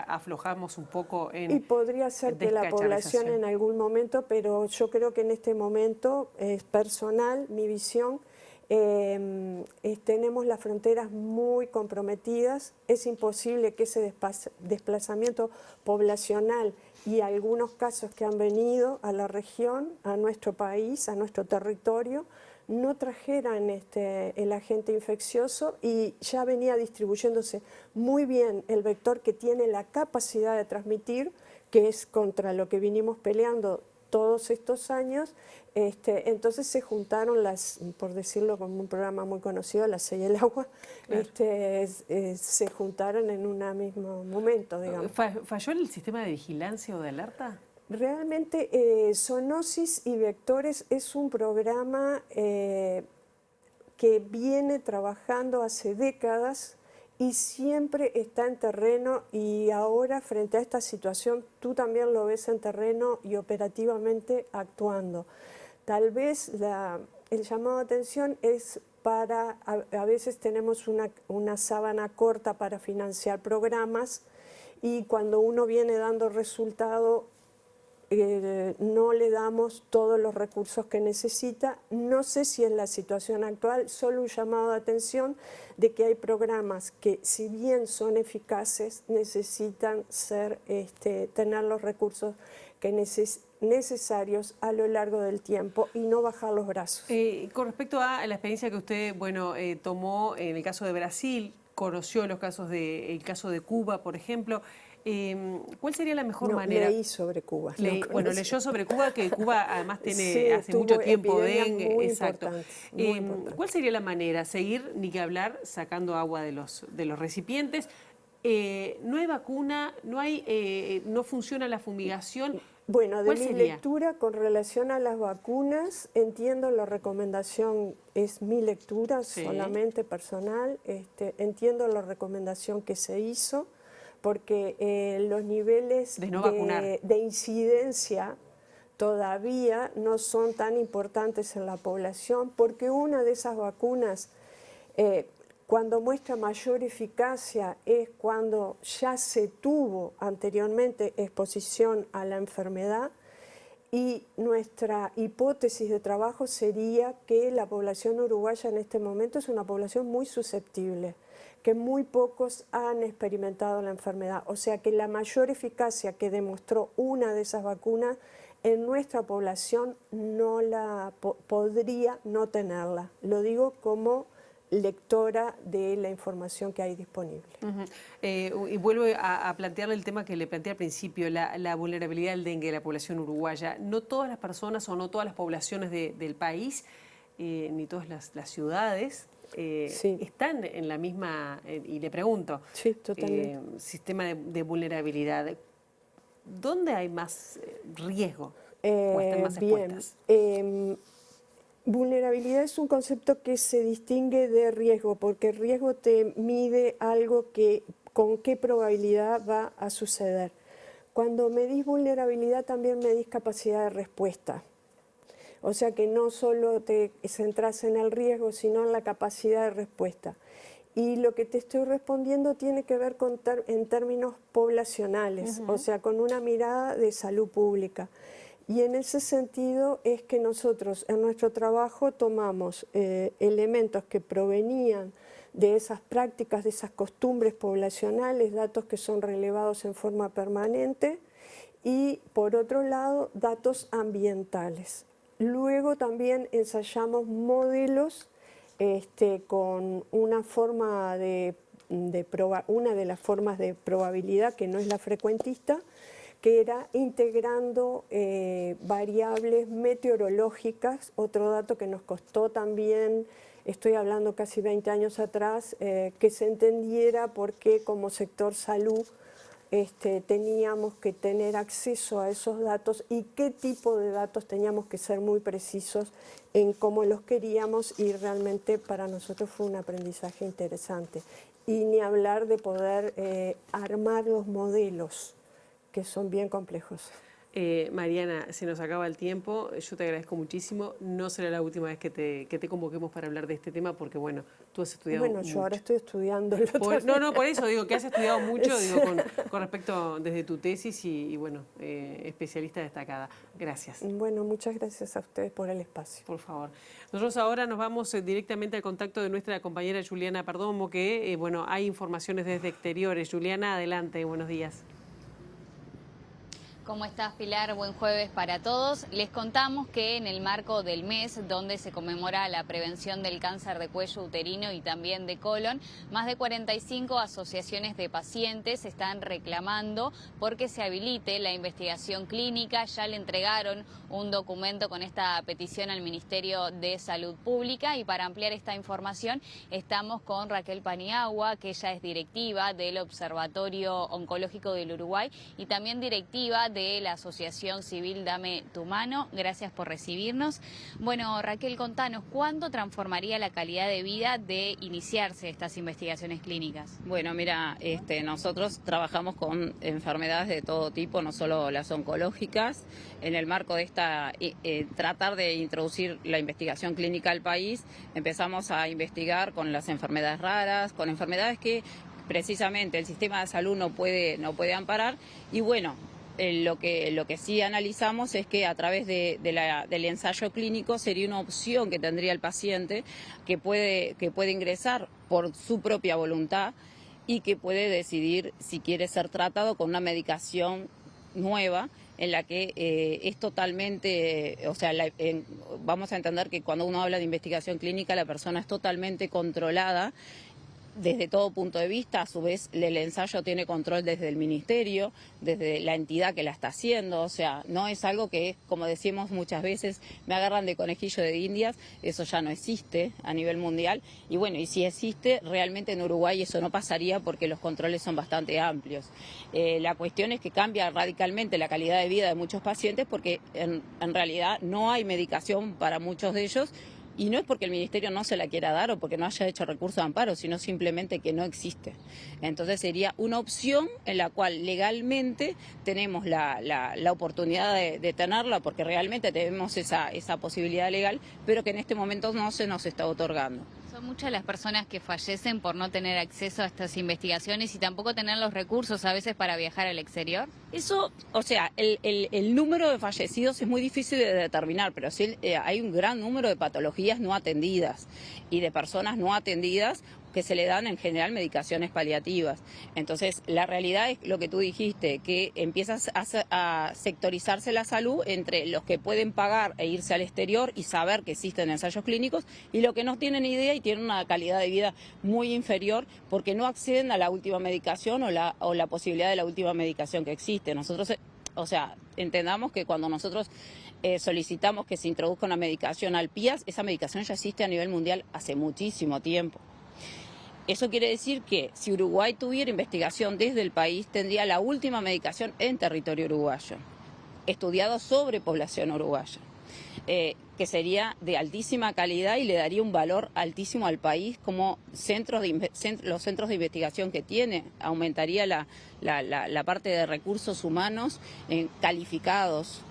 aflojamos un poco en y podría ser que la población en algún momento, pero yo creo que en este momento es personal, mi visión, tenemos las fronteras muy comprometidas, es imposible que ese desplazamiento poblacional y algunos casos que han venido a la región, a nuestro país, a nuestro territorio, no trajeran el agente infeccioso y ya venía distribuyéndose muy bien el vector que tiene la capacidad de transmitir, que es contra lo que vinimos peleando todos estos años. Entonces se juntaron por decirlo como un programa muy conocido, la Sey y el agua, claro. Se juntaron en un mismo momento, digamos. ¿Falló el sistema de vigilancia o de alerta? Realmente Zoonosis y Vectores es un programa que viene trabajando hace décadas y siempre está en terreno, y ahora frente a esta situación tú también lo ves en terreno y operativamente actuando. Tal vez el llamado de atención es para, a veces tenemos una sábana corta para financiar programas y cuando uno viene dando resultado no le damos todos los recursos que necesita. No sé si es la situación actual, solo un llamado de atención de que hay programas que, si bien son eficaces, necesitan tener los recursos necesarios a lo largo del tiempo y no bajar los brazos. Con respecto a la experiencia que usted tomó en el caso de Brasil, conoció el caso de Cuba, por ejemplo, ¿cuál sería la mejor manera? Leí sobre Cuba. Leyó sobre Cuba, que Cuba además tiene sí, hace mucho tiempo dengue. Muy exacto. Importante. ¿Cuál sería la manera? Seguir, ni que hablar, sacando agua de los recipientes. No hay vacuna, no funciona la fumigación. Bueno, de mi lectura con relación a las vacunas, entiendo la recomendación, es mi lectura solamente personal, entiendo la recomendación que se hizo, porque los niveles de incidencia todavía no son tan importantes en la población, porque una de esas vacunas, Cuando muestra mayor eficacia es cuando ya se tuvo anteriormente exposición a la enfermedad, y nuestra hipótesis de trabajo sería que la población uruguaya en este momento es una población muy susceptible, que muy pocos han experimentado la enfermedad. O sea que la mayor eficacia que demostró una de esas vacunas en nuestra población no podría no tenerla. Lo digo como lectora de la información que hay disponible. Y vuelvo a plantearle el tema que le planteé al principio, la vulnerabilidad del dengue de la población uruguaya. No todas las personas o no todas las poblaciones del país, ni todas las ciudades, están en la misma, y le pregunto, sistema de vulnerabilidad. ¿Dónde hay más riesgo o están más expuestas? Vulnerabilidad es un concepto que se distingue de riesgo, porque el riesgo te mide algo con qué probabilidad va a suceder. Cuando medís vulnerabilidad también medís capacidad de respuesta. O sea que no solo te centras en el riesgo, sino en la capacidad de respuesta. Y lo que te estoy respondiendo tiene que ver en términos poblacionales, o sea, con una mirada de salud pública. Y en ese sentido es que nosotros en nuestro trabajo tomamos elementos que provenían de esas prácticas, de esas costumbres poblacionales, datos que son relevados en forma permanente, y por otro lado datos ambientales. Luego también ensayamos modelos con una de las formas de probabilidad que no es la frecuentista, que era integrando variables meteorológicas, otro dato que nos costó también, estoy hablando casi 20 años atrás, que se entendiera por qué como sector salud teníamos que tener acceso a esos datos y qué tipo de datos teníamos que ser muy precisos en cómo los queríamos, y realmente para nosotros fue un aprendizaje interesante. Y ni hablar de poder armar los modelos, que son bien complejos. Mariana, se nos acaba el tiempo, yo te agradezco muchísimo, no será la última vez que te convoquemos para hablar de este tema, porque bueno, tú has estudiado mucho. Yo ahora estoy estudiando. Por eso digo que has estudiado mucho, digo, con respecto desde tu tesis y bueno, especialista destacada. Gracias. Bueno, muchas gracias a ustedes por el espacio. Por favor. Nosotros ahora nos vamos directamente al contacto de nuestra compañera Juliana Perdomo, que bueno, hay informaciones desde exteriores. Juliana, adelante, buenos días. ¿Cómo estás, Pilar? Buen jueves para todos. Les contamos que en el marco del mes donde se conmemora la prevención del cáncer de cuello uterino y también de colon, más de 45 asociaciones de pacientes están reclamando porque se habilite la investigación clínica. Ya le entregaron un documento con esta petición al Ministerio de Salud Pública, y para ampliar esta información estamos con Raquel Paniagua, que ella es directiva del Observatorio Oncológico del Uruguay y también directiva de la Asociación Civil Dame tu Mano. Gracias por recibirnos. Bueno, Raquel, contanos, ¿cuándo transformaría la calidad de vida de iniciarse estas investigaciones clínicas? Bueno, mira, nosotros trabajamos con enfermedades de todo tipo, no solo las oncológicas. En el marco de esta, tratar de introducir la investigación clínica al país, empezamos a investigar con las enfermedades raras, con enfermedades que precisamente el sistema de salud no puede amparar, y bueno, lo que sí analizamos es que a través del ensayo clínico sería una opción que tendría el paciente, que puede ingresar por su propia voluntad y que puede decidir si quiere ser tratado con una medicación nueva en la que es totalmente, o sea, vamos a entender que cuando uno habla de investigación clínica la persona es totalmente controlada desde todo punto de vista. A su vez el ensayo tiene control desde el ministerio, desde la entidad que la está haciendo, o sea, no es algo que, como decimos muchas veces, me agarran de conejillo de indias. Eso ya no existe a nivel mundial, y bueno, y si existe, realmente en Uruguay eso no pasaría porque los controles son bastante amplios. La cuestión es que cambia radicalmente la calidad de vida de muchos pacientes porque en realidad no hay medicación para muchos de ellos. Y no es porque el Ministerio no se la quiera dar o porque no haya hecho recurso de amparo, sino simplemente que no existe. Entonces sería una opción en la cual legalmente tenemos la oportunidad de tenerla, porque realmente tenemos esa posibilidad legal, pero que en este momento no se nos está otorgando. Son muchas las personas que fallecen por no tener acceso a estas investigaciones y tampoco tener los recursos a veces para viajar al exterior. Eso, o sea, el número de fallecidos es muy difícil de determinar, pero sí hay un gran número de patologías no atendidas y de personas no atendidas que se le dan en general medicaciones paliativas. Entonces, la realidad es lo que tú dijiste, que empiezas a sectorizarse la salud entre los que pueden pagar e irse al exterior y saber que existen ensayos clínicos y los que no tienen idea y tienen una calidad de vida muy inferior porque no acceden a la última medicación o la posibilidad de la última medicación que existe. Nosotros, o sea, entendamos que cuando nosotros solicitamos que se introduzca una medicación al PIAS, esa medicación ya existe a nivel mundial hace muchísimo tiempo. Eso quiere decir que si Uruguay tuviera investigación desde el país, tendría la última medicación en territorio uruguayo, estudiado sobre población uruguaya, que sería de altísima calidad y le daría un valor altísimo al país como los centros de investigación que tiene, aumentaría la parte de recursos humanos calificados.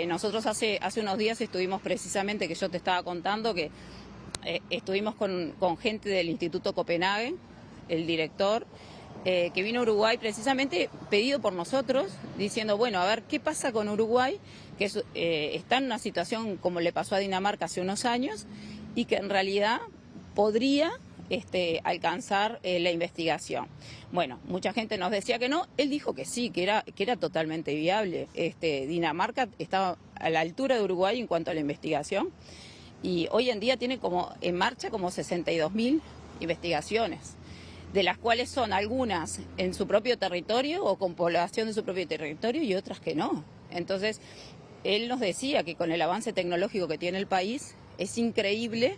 Nosotros hace unos días estuvimos precisamente, que yo te estaba contando, que estuvimos con gente del Instituto Copenhague, el director, que vino a Uruguay precisamente pedido por nosotros, diciendo, bueno, a ver, ¿qué pasa con Uruguay? Que está en una situación como le pasó a Dinamarca hace unos años y que en realidad podría alcanzar la investigación. Bueno, mucha gente nos decía que no, él dijo que sí, que era totalmente viable. Dinamarca estaba a la altura de Uruguay en cuanto a la investigación. Y hoy en día tiene en marcha como 62.000 investigaciones, de las cuales son algunas en su propio territorio o con población de su propio territorio y otras que no. Entonces, él nos decía que con el avance tecnológico que tiene el país, es increíble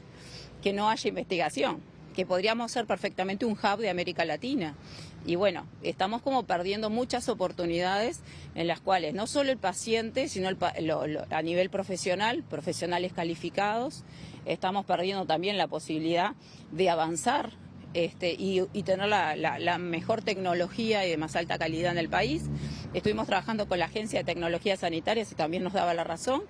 que no haya investigación, que podríamos ser perfectamente un hub de América Latina. Y bueno, estamos como perdiendo muchas oportunidades en las cuales no solo el paciente, sino a nivel profesional, profesionales calificados, estamos perdiendo también la posibilidad de avanzar y tener la mejor tecnología y de más alta calidad en el país. Estuvimos trabajando con la Agencia de Tecnologías Sanitarias y también nos daba la razón.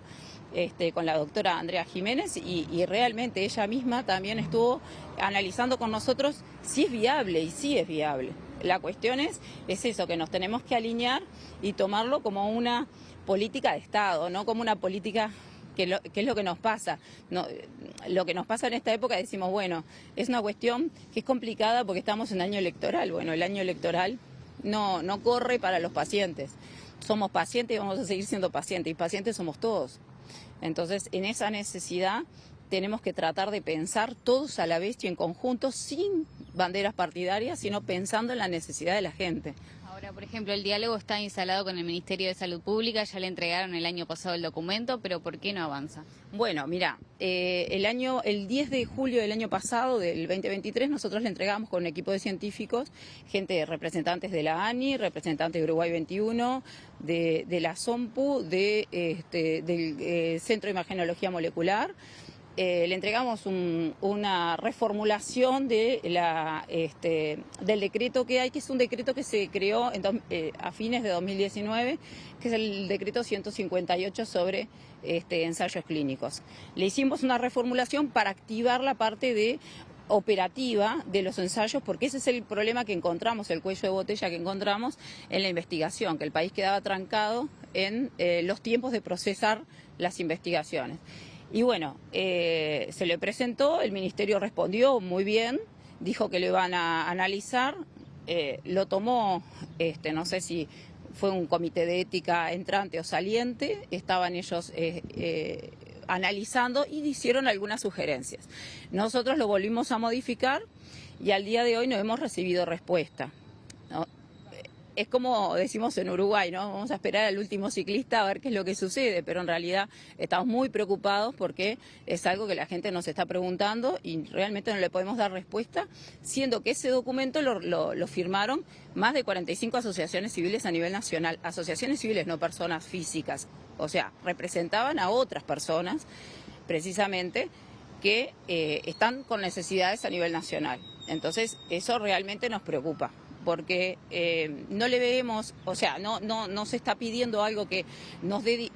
Con la doctora Andrea Jiménez y realmente ella misma también estuvo analizando con nosotros si es viable y sí es viable. La cuestión es eso, que nos tenemos que alinear y tomarlo como una política de Estado, no como una política que es lo que nos pasa. No, lo que nos pasa en esta época decimos, bueno, es una cuestión que es complicada porque estamos en año electoral. Bueno, el año electoral no corre para los pacientes. Somos pacientes y vamos a seguir siendo pacientes y pacientes somos todos. Entonces, en esa necesidad tenemos que tratar de pensar todos a la vez y en conjunto, sin banderas partidarias, sino pensando en la necesidad de la gente. Ahora, por ejemplo, el diálogo está instalado con el Ministerio de Salud Pública, ya le entregaron el año pasado el documento, pero ¿por qué no avanza? Bueno, mira, el 10 de julio del año pasado, del 2023, nosotros le entregamos con un equipo de científicos, representantes de la ANI, representantes de Uruguay 21, de la SOMPU, del Centro de Imagenología Molecular. Le entregamos una reformulación del decreto que hay, que es un decreto que se creó a fines de 2019, que es el decreto 158 sobre ensayos clínicos. Le hicimos una reformulación para activar la parte operativa de los ensayos, porque ese es el problema que encontramos, el cuello de botella que encontramos en la investigación, que el país quedaba trancado en los tiempos de procesar las investigaciones. Y bueno, se le presentó, el ministerio respondió muy bien, dijo que lo iban a analizar, lo tomó, no sé si fue un comité de ética entrante o saliente, estaban ellos analizando y hicieron algunas sugerencias. Nosotros lo volvimos a modificar y al día de hoy no hemos recibido respuesta, ¿no? Es como decimos en Uruguay, ¿no? Vamos a esperar al último ciclista a ver qué es lo que sucede, pero en realidad estamos muy preocupados porque es algo que la gente nos está preguntando y realmente no le podemos dar respuesta, siendo que ese documento lo firmaron más de 45 asociaciones civiles a nivel nacional. Asociaciones civiles, no personas físicas. O sea, representaban a otras personas, precisamente, que están con necesidades a nivel nacional. Entonces, eso realmente nos preocupa, porque no le vemos, o sea, no se está pidiendo algo que nos dé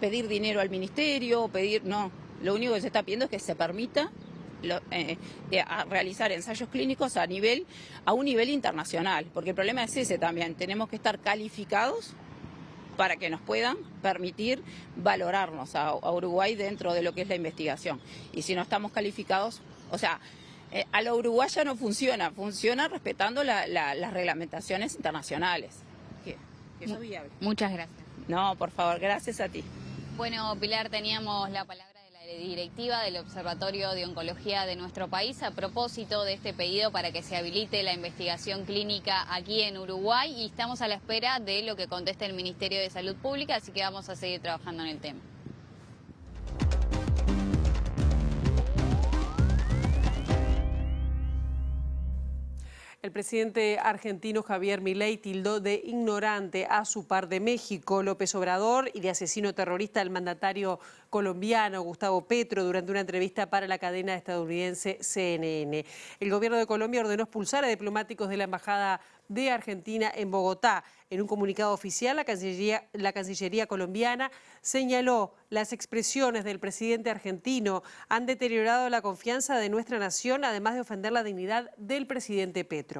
pedir dinero al ministerio, no. Lo único que se está pidiendo es que se permita a realizar ensayos clínicos a un nivel internacional, porque el problema es ese también, tenemos que estar calificados para que nos puedan permitir valorarnos a Uruguay dentro de lo que es la investigación. Y si no estamos calificados, o sea, a la uruguaya no funciona, funciona respetando las reglamentaciones internacionales. Que eso es viable. Muchas gracias. No, por favor, gracias a ti. Bueno, Pilar, teníamos la palabra de la directiva del Observatorio de Oncología de nuestro país a propósito de este pedido para que se habilite la investigación clínica aquí en Uruguay y estamos a la espera de lo que conteste el Ministerio de Salud Pública, así que vamos a seguir trabajando en el tema. El presidente argentino Javier Milei tildó de ignorante a su par de México, López Obrador, y de asesino terrorista al mandatario colombiano Gustavo Petro durante una entrevista para la cadena estadounidense CNN. El gobierno de Colombia ordenó expulsar a diplomáticos de la embajada de Argentina en Bogotá. En un comunicado oficial, la Cancillería colombiana señaló: las expresiones del presidente argentino han deteriorado la confianza de nuestra nación, además de ofender la dignidad del presidente Petro.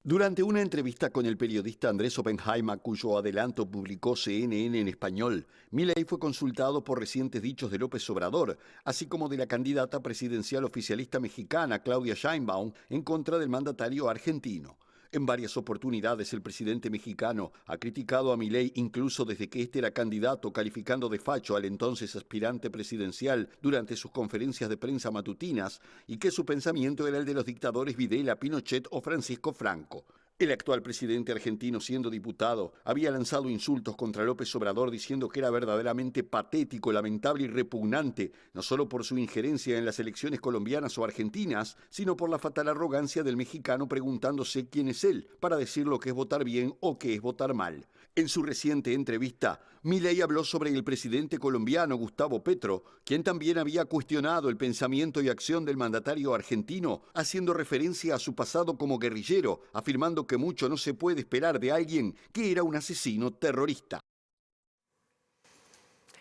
Durante una entrevista con el periodista Andrés Oppenheimer, cuyo adelanto publicó CNN en español, Milei fue consultado por recientes dichos de López Obrador, así como de la candidata presidencial oficialista mexicana Claudia Sheinbaum en contra del mandatario argentino. En varias oportunidades el presidente mexicano ha criticado a Milei incluso desde que este era candidato, calificando de facho al entonces aspirante presidencial durante sus conferencias de prensa matutinas y que su pensamiento era el de los dictadores Videla, Pinochet o Francisco Franco. El actual presidente argentino, siendo diputado, había lanzado insultos contra López Obrador diciendo que era verdaderamente patético, lamentable y repugnante, no solo por su injerencia en las elecciones colombianas o argentinas, sino por la fatal arrogancia del mexicano preguntándose quién es él para decir lo que es votar bien o qué es votar mal. En su reciente entrevista, Milei habló sobre el presidente colombiano Gustavo Petro, quien también había cuestionado el pensamiento y acción del mandatario argentino, haciendo referencia a su pasado como guerrillero, afirmando que mucho no se puede esperar de alguien que era un asesino terrorista.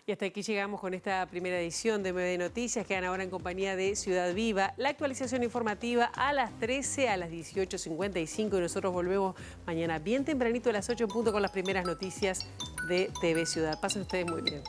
Y hasta aquí llegamos con esta primera edición de MB Noticias. Quedan ahora en compañía de Ciudad Viva. La actualización informativa a las 13, a las 18:55. Y nosotros volvemos mañana bien tempranito a las 8 en punto con las primeras noticias de TV Ciudad. Pasen ustedes muy bien.